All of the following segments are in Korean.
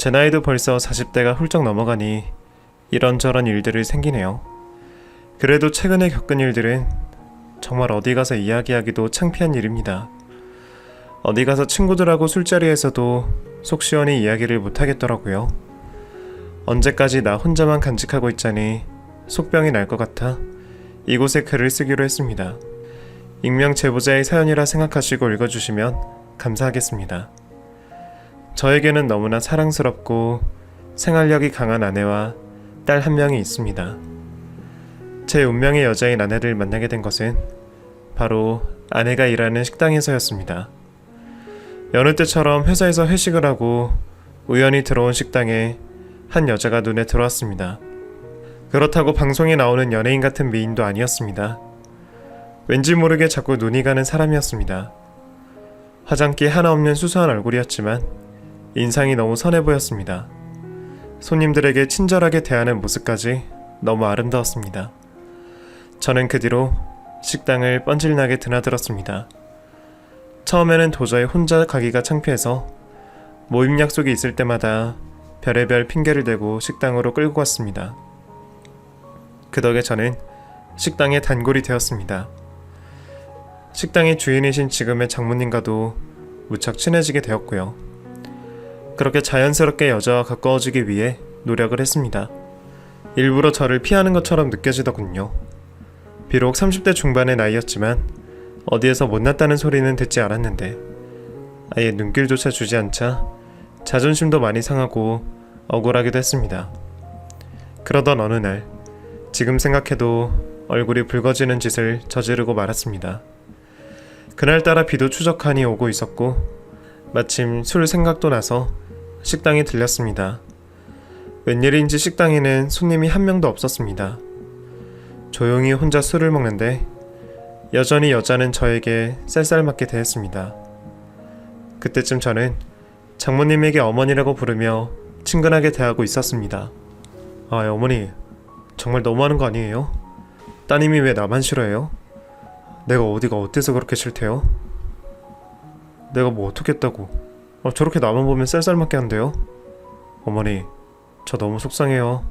제 나이도 벌써 40대가 훌쩍 넘어가니 이런저런 일들이 생기네요. 그래도 최근에 겪은 일들은 정말 어디 가서 이야기하기도 창피한 일입니다. 어디 가서 친구들하고 술자리에서도 속 시원히 이야기를 못하겠더라고요. 언제까지 나 혼자만 간직하고 있자니 속병이 날 것 같아 이곳에 글을 쓰기로 했습니다. 익명 제보자의 사연이라 생각하시고 읽어주시면 감사하겠습니다. 저에게는 너무나 사랑스럽고 생활력이 강한 아내와 딸 한 명이 있습니다. 제 운명의 여자인 아내를 만나게 된 것은 바로 아내가 일하는 식당에서였습니다. 여느 때처럼 회사에서 회식을 하고 우연히 들어온 식당에 한 여자가 눈에 들어왔습니다. 그렇다고 방송에 나오는 연예인 같은 미인도 아니었습니다. 왠지 모르게 자꾸 눈이 가는 사람이었습니다. 화장기 하나 없는 수수한 얼굴이었지만 인상이 너무 선해 보였습니다. 손님들에게 친절하게 대하는 모습까지 너무 아름다웠습니다. 저는 그 뒤로 식당을 뻔질나게 드나들었습니다. 처음에는 도저히 혼자 가기가 창피해서 모임 약속이 있을 때마다 별의별 핑계를 대고 식당으로 끌고 갔습니다. 그 덕에 저는 식당의 단골이 되었습니다. 식당의 주인이신 지금의 장모님과도 무척 친해지게 되었고요. 그렇게 자연스럽게 여자와 가까워지기 위해 노력을 했습니다. 일부러 저를 피하는 것처럼 느껴지더군요. 비록 30대 중반의 나이였지만 어디에서 못났다는 소리는 듣지 않았는데 아예 눈길조차 주지 않자 자존심도 많이 상하고 억울하기도 했습니다. 그러던 어느 날 지금 생각해도 얼굴이 붉어지는 짓을 저지르고 말았습니다. 그날따라 비도 추적하니 오고 있었고 마침 술 생각도 나서 식당에 들렸습니다. 웬일인지 식당에는 손님이 한 명도 없었습니다. 조용히 혼자 술을 먹는데 여전히 여자는 저에게 쌀쌀맞게 대했습니다. 그때쯤 저는 장모님에게 어머니라고 부르며 친근하게 대하고 있었습니다. 아, 어머니, 정말 너무하는 거 아니에요? 따님이 왜 나만 싫어해요? 내가 어디가 어때서 그렇게 싫대요? 내가 뭐 어떻게 했다고 저렇게 나만 보면 쌀쌀맞게 한대요? 어머니, 저 너무 속상해요.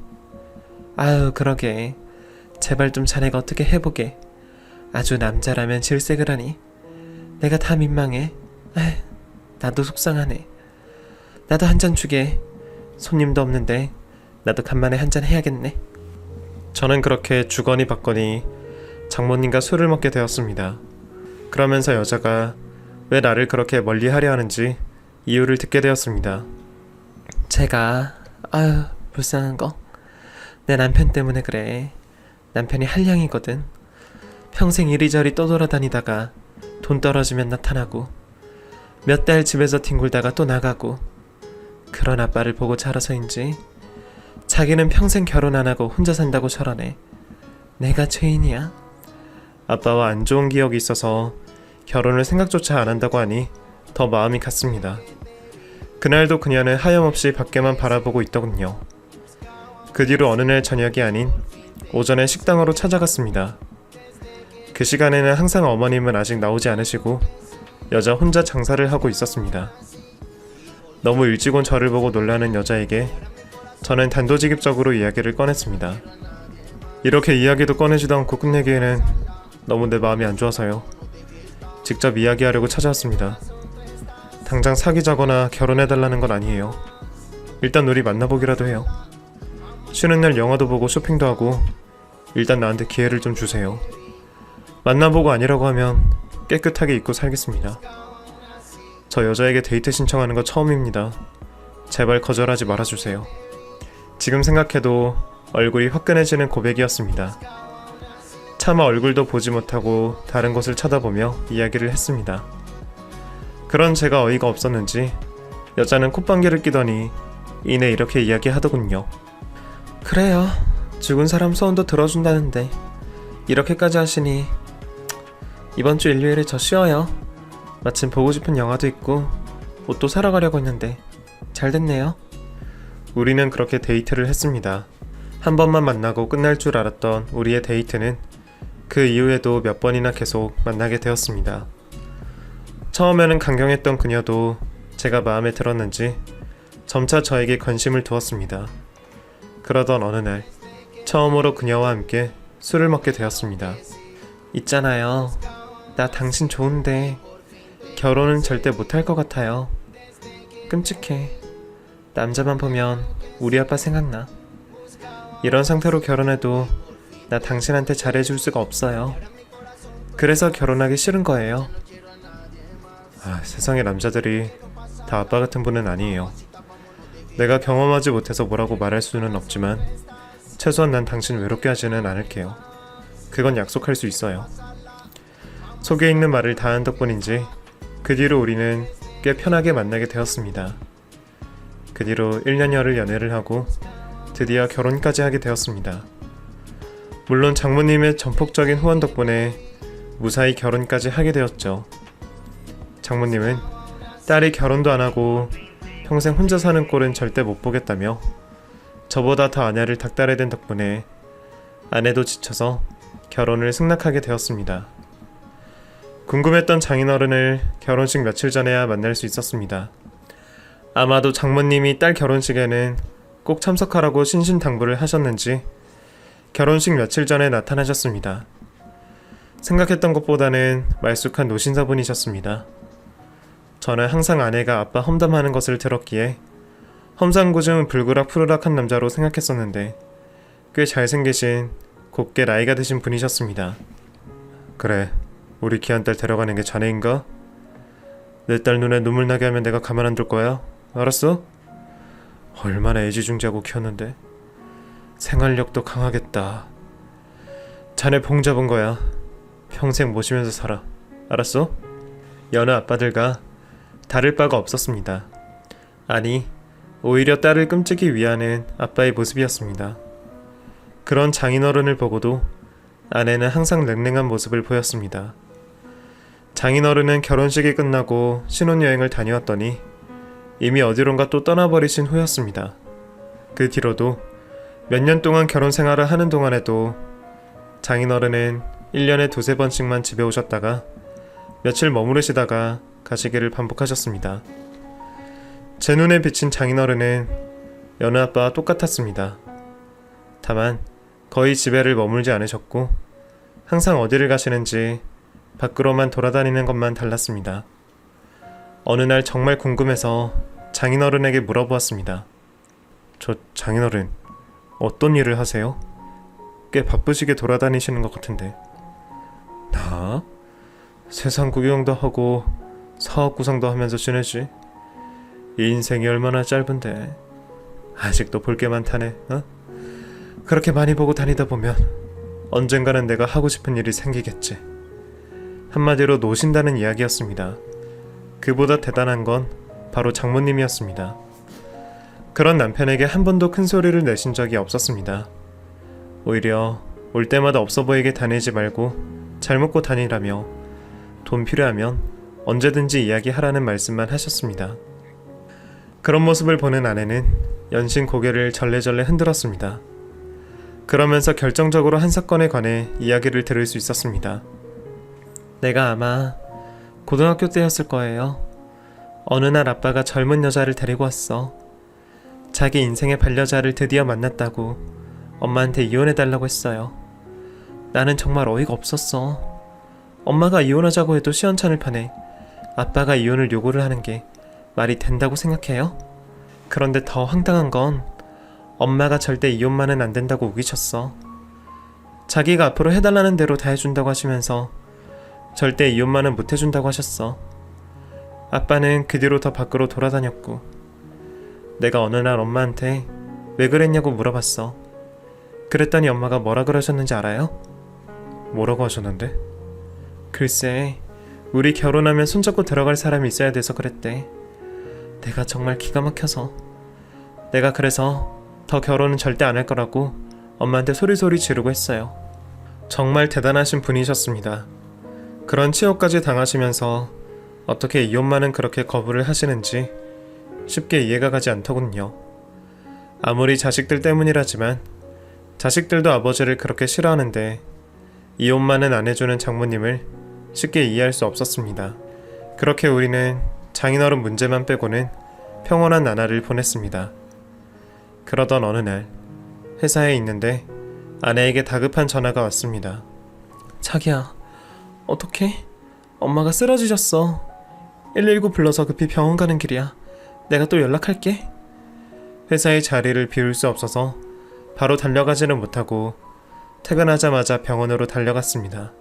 아유, 그러게. 제발 좀 자네가 어떻게 해보게. 아주 남자라면 질색을 하니. 내가 다 민망해. 아휴, 나도 속상하네. 나도 한 잔 주게. 손님도 없는데 나도 간만에 한 잔 해야겠네. 저는 그렇게 주거니 받거니 장모님과 술을 먹게 되었습니다. 그러면서 여자가 왜 나를 그렇게 멀리하려 하는지 이유를 듣게 되었습니다. 제가 아유, 불쌍한 거. 내 남편 때문에 그래. 남편이 한량이거든. 평생 이리저리 떠돌아다니다가 돈 떨어지면 나타나고 몇 달 집에서 뒹굴다가 또 나가고 그런 아빠를 보고 자라서인지 자기는 평생 결혼 안 하고 혼자 산다고 저러네. 내가 죄인이야? 아빠와 안 좋은 기억이 있어서 결혼을 생각조차 안 한다고 하니 더 마음이 갔습니다. 그날도 그녀는 하염없이 밖에만 바라보고 있더군요. 그 뒤로 어느 날 저녁이 아닌 오전에 식당으로 찾아갔습니다. 그 시간에는 항상 어머님은 아직 나오지 않으시고 여자 혼자 장사를 하고 있었습니다. 너무 일찍 온 저를 보고 놀라는 여자에게 저는 단도직입적으로 이야기를 꺼냈습니다. 이렇게 이야기도 꺼내지도 않고 끝내기에는 너무 내 마음이 안 좋아서요. 직접 이야기하려고 찾아왔습니다. 당장 사귀자거나 결혼해달라는 건 아니에요. 일단 우리 만나보기라도 해요. 쉬는 날 영화도 보고 쇼핑도 하고 일단 나한테 기회를 좀 주세요. 만나보고 아니라고 하면 깨끗하게 잊고 살겠습니다. 저 여자에게 데이트 신청하는 거 처음입니다. 제발 거절하지 말아주세요. 지금 생각해도 얼굴이 화끈해지는 고백이었습니다. 차마 얼굴도 보지 못하고 다른 곳을 쳐다보며 이야기를 했습니다. 그런 제가 어이가 없었는지 여자는 콧방귀를 끼더니 이내 이렇게 이야기하더군요. 그래요. 죽은 사람 소원도 들어준다는데 이렇게까지 하시니 이번 주 일요일에 저 쉬어요. 마침 보고 싶은 영화도 있고 옷도 사러 가려고 했는데 잘 됐네요. 우리는 그렇게 데이트를 했습니다. 한 번만 만나고 끝날 줄 알았던 우리의 데이트는 그 이후에도 몇 번이나 계속 만나게 되었습니다. 처음에는 강경했던 그녀도 제가 마음에 들었는지 점차 저에게 관심을 두었습니다. 그러던 어느 날 처음으로 그녀와 함께 술을 먹게 되었습니다. 있잖아요. 나 당신 좋은데 결혼은 절대 못할 것 같아요. 끔찍해. 남자만 보면 우리 아빠 생각나. 이런 상태로 결혼해도 나 당신한테 잘해줄 수가 없어요. 그래서 결혼하기 싫은 거예요. 세상의 남자들이 다 아빠 같은 분은 아니에요. 내가 경험하지 못해서 뭐라고 말할 수는 없지만 최소한 난 당신 외롭게 하지는 않을게요. 그건 약속할 수 있어요. 속에 있는 말을 다 한 덕분인지 그 뒤로 우리는 꽤 편하게 만나게 되었습니다. 그 뒤로 1년여를 연애를 하고 드디어 결혼까지 하게 되었습니다. 물론 장모님의 전폭적인 후원 덕분에 무사히 결혼까지 하게 되었죠. 장모님은 딸이 결혼도 안 하고 평생 혼자 사는 꼴은 절대 못 보겠다며 저보다 더 아내를 닥달해야 된 덕분에 아내도 지쳐서 결혼을 승낙하게 되었습니다. 궁금했던 장인어른을 결혼식 며칠 전에야 만날 수 있었습니다. 아마도 장모님이 딸 결혼식에는 꼭 참석하라고 신신당부를 하셨는지 결혼식 며칠 전에 나타나셨습니다. 생각했던 것보다는 말쑥한 노신사분이셨습니다. 저는 항상 아내가 아빠 험담하는 것을 들었기에 험상궂은 불그락 푸르락한 남자로 생각했었는데 꽤 잘생기신 곱게 나이가 드신 분이셨습니다. 그래, 우리 귀한 딸 데려가는 게 자네인가? 내 딸 눈에 눈물 나게 하면 내가 가만 안 둘 거야. 알았어? 얼마나 애지중지하고 키웠는데 생활력도 강하겠다. 자네 봉 잡은 거야. 평생 모시면서 살아. 알았어? 여느 아빠들과 다를 바가 없었습니다. 아니, 오히려 딸을 끔찍이 위하는 아빠의 모습이었습니다. 그런 장인어른을 보고도 아내는 항상 냉랭한 모습을 보였습니다. 장인어른은 결혼식이 끝나고 신혼여행을 다녀왔더니 이미 어디론가 또 떠나버리신 후였습니다. 그 뒤로도 몇 년 동안 결혼 생활을 하는 동안에도 장인어른은 1년에 두세 번씩만 집에 오셨다가 며칠 머무르시다가 가시기를 반복하셨습니다. 제 눈에 비친 장인어른은 여느 아빠와 똑같았습니다. 다만 거의 집에를 머물지 않으셨고 항상 어디를 가시는지 밖으로만 돌아다니는 것만 달랐습니다. 어느 날 정말 궁금해서 장인어른에게 물어보았습니다. 저 장인어른, 어떤 일을 하세요? 꽤 바쁘시게 돌아다니시는 것 같은데. 나? 세상 구경도 하고 사업 구상도 하면서 지내지. 이 인생이 얼마나 짧은데 아직도 볼 게 많다네. 그렇게 많이 보고 다니다 보면 언젠가는 내가 하고 싶은 일이 생기겠지. 한마디로 노신다는 이야기였습니다. 그보다 대단한 건 바로 장모님이었습니다. 그런 남편에게 한 번도 큰 소리를 내신 적이 없었습니다. 오히려 올 때마다 없어 보이게 다니지 말고 잘 먹고 다니라며 돈 필요하면 언제든지 이야기하라는 말씀만 하셨습니다. 그런 모습을 보는 아내는 연신 고개를 절레절레 흔들었습니다. 그러면서 결정적으로 한 사건에 관해 이야기를 들을 수 있었습니다. 내가 아마 고등학교 때였을 거예요. 어느 날 아빠가 젊은 여자를 데리고 왔어. 자기 인생의 반려자를 드디어 만났다고 엄마한테 이혼해달라고 했어요. 나는 정말 어이가 없었어. 엄마가 이혼하자고 해도 시원찮을 판에 아빠가 이혼을 요구를 하는 게 말이 된다고 생각해요? 그런데 더 황당한 건 엄마가 절대 이혼만은 안 된다고 우기셨어. 자기가 앞으로 해달라는 대로 다 해준다고 하시면서 절대 이혼만은 못 해준다고 하셨어. 아빠는 그 뒤로 더 밖으로 돌아다녔고 내가 어느 날 엄마한테 왜 그랬냐고 물어봤어. 그랬더니 엄마가 뭐라 그러셨는지 알아요? 뭐라고 하셨는데? 글쎄, 우리 결혼하면 손잡고 들어갈 사람이 있어야 돼서 그랬대. 내가 정말 기가 막혀서. 내가 그래서 더 결혼은 절대 안 할 거라고 엄마한테 소리소리 지르고 했어요. 정말 대단하신 분이셨습니다. 그런 치욕까지 당하시면서 어떻게 이혼만은 그렇게 거부를 하시는지 쉽게 이해가 가지 않더군요. 아무리 자식들 때문이라지만 자식들도 아버지를 그렇게 싫어하는데 이혼만은 안 해주는 장모님을 쉽게 이해할 수 없었습니다. 그렇게 우리는 장인어른 문제만 빼고는 평온한 나날을 보냈습니다. 그러던 어느 날 회사에 있는데 아내에게 다급한 전화가 왔습니다. 자기야, 어떡해? 엄마가 쓰러지셨어. 119 불러서 급히 병원 가는 길이야. 내가 또 연락할게. 회사의 자리를 비울 수 없어서 바로 달려가지는 못하고 퇴근하자마자 병원으로 달려갔습니다.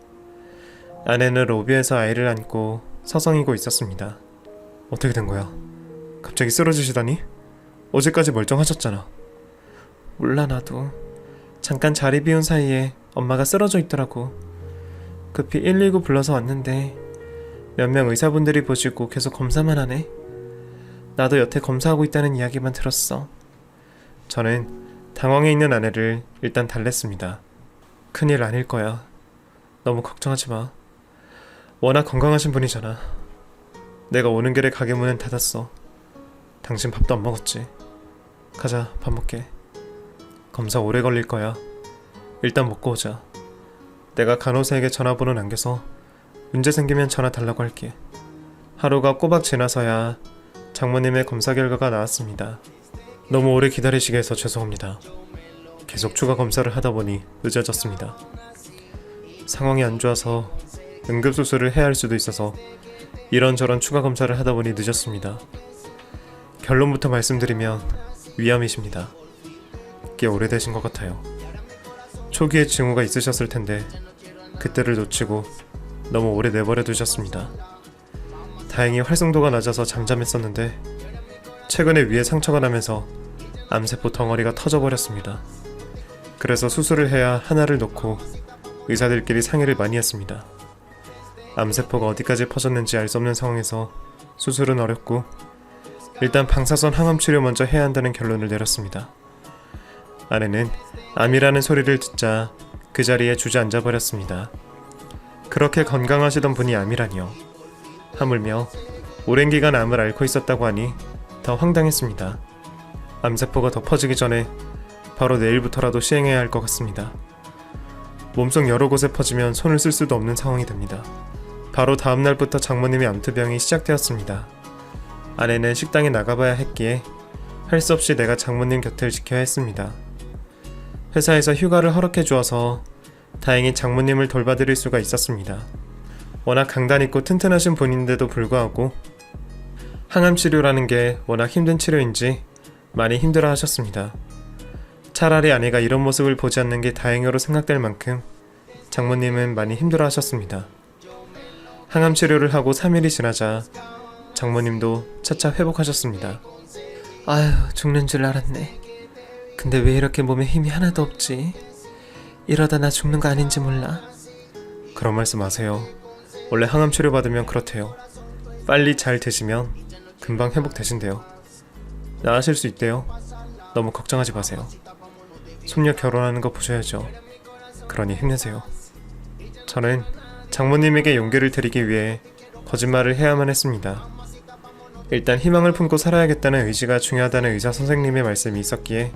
아내는 로비에서 아이를 안고 서성이고 있었습니다. 어떻게 된 거야? 갑자기 쓰러지시다니? 어제까지 멀쩡하셨잖아. 몰라, 나도. 잠깐 자리 비운 사이에 엄마가 쓰러져 있더라고. 급히 119 불러서 왔는데 몇 명 의사분들이 보시고 계속 검사만 하네. 나도 여태 검사하고 있다는 이야기만 들었어. 저는 당황해 있는 아내를 일단 달랬습니다. 큰일 아닐 거야. 너무 걱정하지 마. 워낙 건강하신 분이잖아. 내가 오는 길에 가게 문은 닫았어. 당신 밥도 안 먹었지? 가자, 밥 먹게. 검사 오래 걸릴 거야. 일단 먹고 오자. 내가 간호사에게 전화번호 남겨서 문제 생기면 전화 달라고 할게. 하루가 꼬박 지나서야 장모님의 검사 결과가 나왔습니다. 너무 오래 기다리시게 해서 죄송합니다. 계속 추가 검사를 하다 보니 늦어졌습니다. 상황이 안 좋아서 응급수술을 해야 할 수도 있어서 이런저런 추가 검사를 하다 보니 늦었습니다. 결론부터 말씀드리면 위암이십니다. 꽤 오래되신 것 같아요. 초기에 징후가 있으셨을 텐데 그때를 놓치고 너무 오래 내버려 두셨습니다. 다행히 활성도가 낮아서 잠잠했었는데 최근에 위에 상처가 나면서 암세포 덩어리가 터져버렸습니다. 그래서 수술을 해야 하나를 놓고 의사들끼리 상의를 많이 했습니다. 암세포가 어디까지 퍼졌는지 알 수 없는 상황에서 수술은 어렵고 일단 방사선 항암 치료 먼저 해야 한다는 결론을 내렸습니다. 아내는 암이라는 소리를 듣자 그 자리에 주저앉아 버렸습니다. 그렇게 건강하시던 분이 암이라니요. 하물며 오랜 기간 암을 앓고 있었다고 하니 더 황당했습니다. 암세포가 더 퍼지기 전에 바로 내일부터라도 시행해야 할 것 같습니다. 몸속 여러 곳에 퍼지면 손을 쓸 수도 없는 상황이 됩니다. 바로 다음 날부터 장모님의 암투병이 시작되었습니다. 아내는 식당에 나가봐야 했기에 할 수 없이 내가 장모님 곁을 지켜야 했습니다. 회사에서 휴가를 허락해 주어서 다행히 장모님을 돌봐드릴 수가 있었습니다. 워낙 강단 있고 튼튼하신 분인데도 불구하고 항암 치료라는 게 워낙 힘든 치료인지 많이 힘들어 하셨습니다. 차라리 아내가 이런 모습을 보지 않는 게 다행으로 생각될 만큼 장모님은 많이 힘들어 하셨습니다. 항암 치료를 하고 3일이 지나자 장모님도 차차 회복하셨습니다. 아휴, 죽는 줄 알았네. 근데 왜 이렇게 몸에 힘이 하나도 없지? 이러다 나 죽는 거 아닌지 몰라. 그런 말씀 마세요. 원래 항암 치료 받으면 그렇대요. 빨리 잘 드시면 금방 회복되신대요. 나으실 수 있대요. 너무 걱정하지 마세요. 손녀 결혼하는 거 보셔야죠. 그러니 힘내세요. 저는 장모님에게 용기를 드리기 위해 거짓말을 해야만 했습니다. 일단 희망을 품고 살아야겠다는 의지가 중요하다는 의사 선생님의 말씀이 있었기에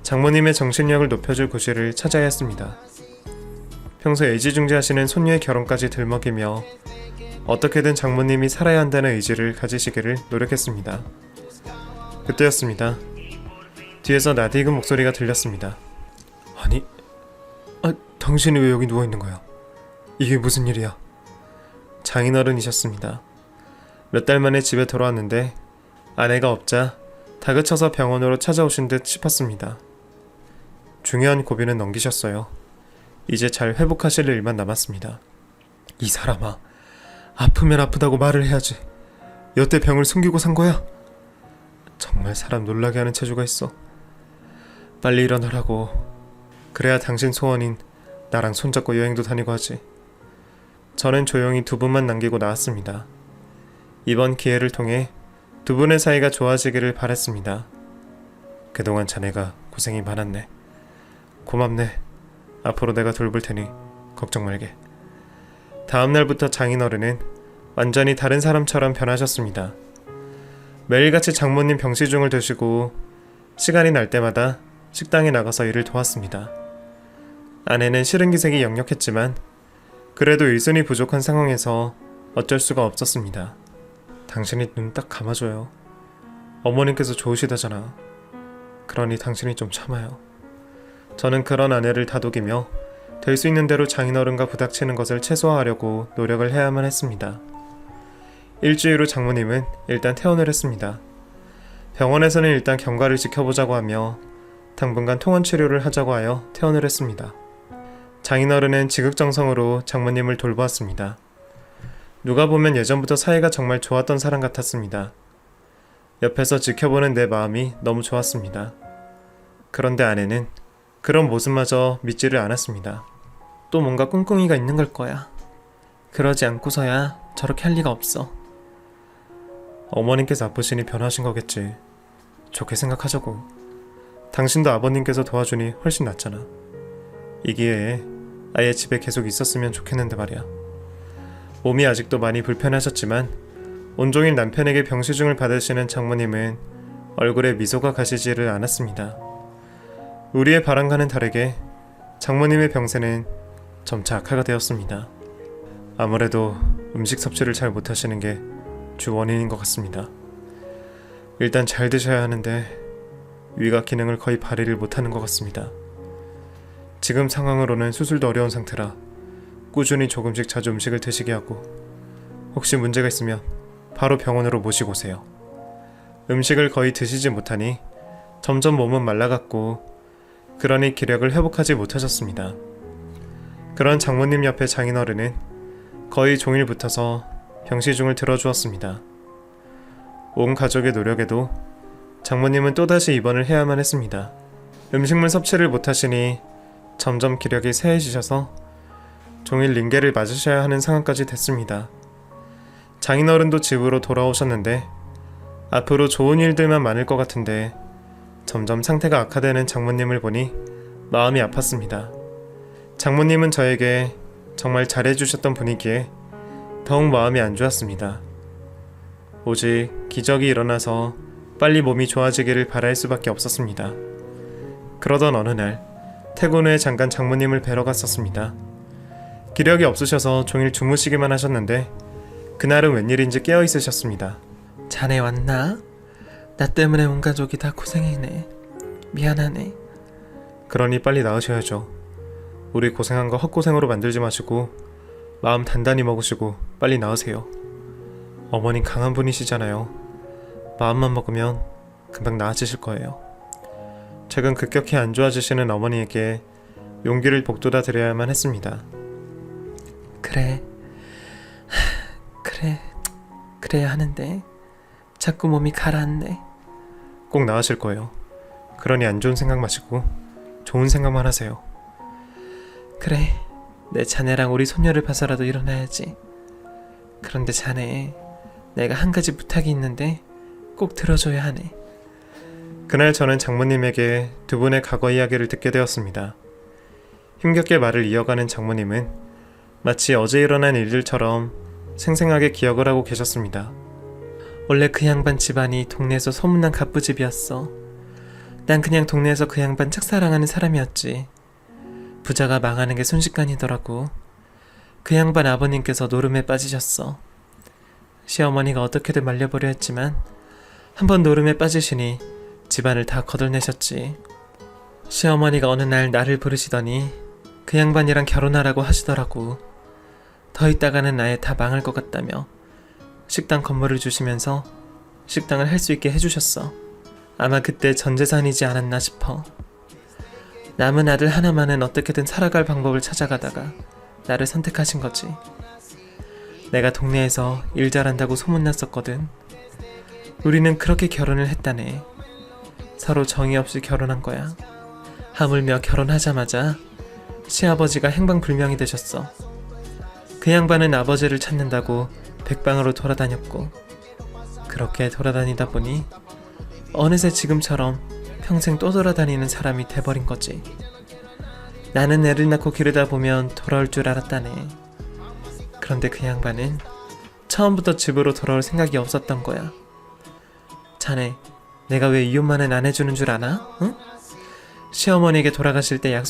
장모님의 정신력을 높여줄 구실을 찾아야 했습니다. 평소 애지중지하시는 손녀의 결혼까지 들먹이며 어떻게든 장모님이 살아야 한다는 의지를 가지시기를 노력했습니다. 그때였습니다. 뒤에서 나디익은 목소리가 들렸습니다. 아니, 당신이 왜 여기 누워있는 거야? 이게 무슨 일이야? 장인어른이셨습니다. 몇 달 만에 집에 돌아왔는데 아내가 없자 다그쳐서 병원으로 찾아오신 듯 싶었습니다. 중요한 고비는 넘기셨어요. 이제 잘 회복하실 일만 남았습니다. 이 사람아, 아프면 아프다고 말을 해야지. 여태 병을 숨기고 산 거야? 정말 사람 놀라게 하는 재주가 있어. 빨리 일어나라고. 그래야 당신 소원인 나랑 손잡고 여행도 다니고 하지. 저는 조용히 두 분만 남기고 나왔습니다. 이번 기회를 통해 두 분의 사이가 좋아지기를 바랬습니다. 그동안 자네가 고생이 많았네. 고맙네. 앞으로 내가 돌볼 테니 걱정 말게. 다음 날부터 장인어른은 완전히 다른 사람처럼 변하셨습니다. 매일같이 장모님 병시중을 드시고 시간이 날 때마다 식당에 나가서 일을 도왔습니다. 아내는 싫은 기색이 역력했지만 그래도 일손이 부족한 상황에서 어쩔 수가 없었습니다. 당신이 눈 딱 감아줘요. 어머님께서 좋으시다잖아. 그러니 당신이 좀 참아요. 저는 그런 아내를 다독이며 될 수 있는 대로 장인어른과 부닥치는 것을 최소화하려고 노력을 해야만 했습니다. 일주일 후 장모님은 일단 퇴원을 했습니다. 병원에서는 일단 경과를 지켜보자고 하며 당분간 통원 치료를 하자고 하여 퇴원을 했습니다. 장인어른은 지극정성으로 장모님을 돌보았습니다. 누가 보면 예전부터 사이가 정말 좋았던 사람 같았습니다. 옆에서 지켜보는 내 마음이 너무 좋았습니다. 그런데 아내는 그런 모습마저 믿지를 않았습니다. 또 뭔가 꿍꿍이가 있는 걸 거야. 그러지 않고서야 저렇게 할 리가 없어. 어머님께서 아프시니 변하신 거겠지. 좋게 생각하자고. 당신도 아버님께서 도와주니 훨씬 낫잖아. 이 기회에 아예 집에 계속 있었으면 좋겠는데 말이야. 몸이 아직도 많이 불편하셨지만 온종일 남편에게 병시중을 받으시는 장모님은 얼굴에 미소가 가시지를 않았습니다. 우리의 바람과는 다르게 장모님의 병세는 점차 악화가 되었습니다. 아무래도 음식 섭취를 잘 못하시는 게 주 원인인 것 같습니다. 일단 잘 드셔야 하는데 위가 기능을 거의 발휘를 못하는 것 같습니다. 지금 상황으로는 수술도 어려운 상태라 꾸준히 조금씩 자주 음식을 드시게 하고 혹시 문제가 있으면 바로 병원으로 모시고 오세요. 음식을 거의 드시지 못하니 점점 몸은 말라갔고 그러니 기력을 회복하지 못하셨습니다. 그런 장모님 옆에 장인어른은 거의 종일 붙어서 병시중을 들어주었습니다. 온 가족의 노력에도 장모님은 또다시 입원을 해야만 했습니다. 음식물 섭취를 못하시니 점점 기력이 쇠해지셔서 종일 링게를 맞으셔야 하는 상황까지 됐습니다. 장인어른도 집으로 돌아오셨는데 앞으로 좋은 일들만 많을 것 같은데 점점 상태가 악화되는 장모님을 보니 마음이 아팠습니다. 장모님은 저에게 정말 잘해주셨던 분이기에 더욱 마음이 안 좋았습니다. 오직 기적이 일어나서 빨리 몸이 좋아지기를 바랄 수밖에 없었습니다. 그러던 어느 날 퇴근 후에 잠깐 장모님을 뵈러 갔었습니다. 기력이 없으셔서 종일 주무시기만 하셨는데 그날은 웬일인지 깨어 있으셨습니다. 자네 왔나? 나 때문에 온 가족이 다 고생이네. 미안하네. 그러니 빨리 나으셔야죠. 우리 고생한 거 헛고생으로 만들지 마시고 마음 단단히 먹으시고 빨리 나으세요. 어머님 강한 분이시잖아요. 마음만 먹으면 금방 나아지실 거예요. 최근 급격히 안 좋아지시는 어머니에게 용기를 북돋아 드려야만 했습니다. 그래. 그래야 하는데 자꾸 몸이 가라앉네. 꼭 나으실 거예요. 그러니 안 좋은 생각 마시고 좋은 생각만 하세요. 그래. 내 자네랑 우리 손녀를 봐서라도 일어나야지. 그런데 자네, 내가 한 가지 부탁이 있는데 꼭 들어줘야 하네. 그날 저는 장모님에게 두 분의 과거 이야기를 듣게 되었습니다. 힘겹게 말을 이어가는 장모님은 마치 어제 일어난 일들처럼 생생하게 기억을 하고 계셨습니다. 원래 그 양반 집안이 동네에서 소문난 갑부집이었어. 난 그냥 동네에서 그 양반 착사랑하는 사람이었지. 부자가 망하는 게 순식간이더라고. 그 양반 아버님께서 노름에 빠지셨어. 시어머니가 어떻게든 말려보려 했지만 한번 노름에 빠지시니 집안을 다 거덜내셨지. 시어머니가 어느 날 나를 부르시더니 그 양반이랑 결혼하라고 하시더라고. 더 있다가는 아예 다 망할 것 같다며 식당 건물을 주시면서 식당을 할 수 있게 해주셨어. 아마 그때 전 재산이지 않았나 싶어. 남은 아들 하나만은 어떻게든 살아갈 방법을 찾아가다가 나를 선택하신 거지. 내가 동네에서 일 잘한다고 소문났었거든. 우리는 그렇게 결혼을 했다네. 서로 정이 없이 결혼한 거야. 하물며 결혼하자마자 시아버지가 행방불명이 되셨어. 그 양반은 아버지를 찾는다고 백방으로 돌아다녔고 그렇게 돌아다니다 보니 어느새 지금처럼 평생 또 돌아다니는 사람이 돼버린 거지. 나는 애를 낳고 기르다 보면 돌아올 줄 알았다네. 그런데 그 양반은 처음부터 집으로 돌아올 생각이 없었던 거야. 자네, 내가 왜 이혼만은 안 해주는 줄 아나? 응? 시어머니에게 돌아가실 때 약속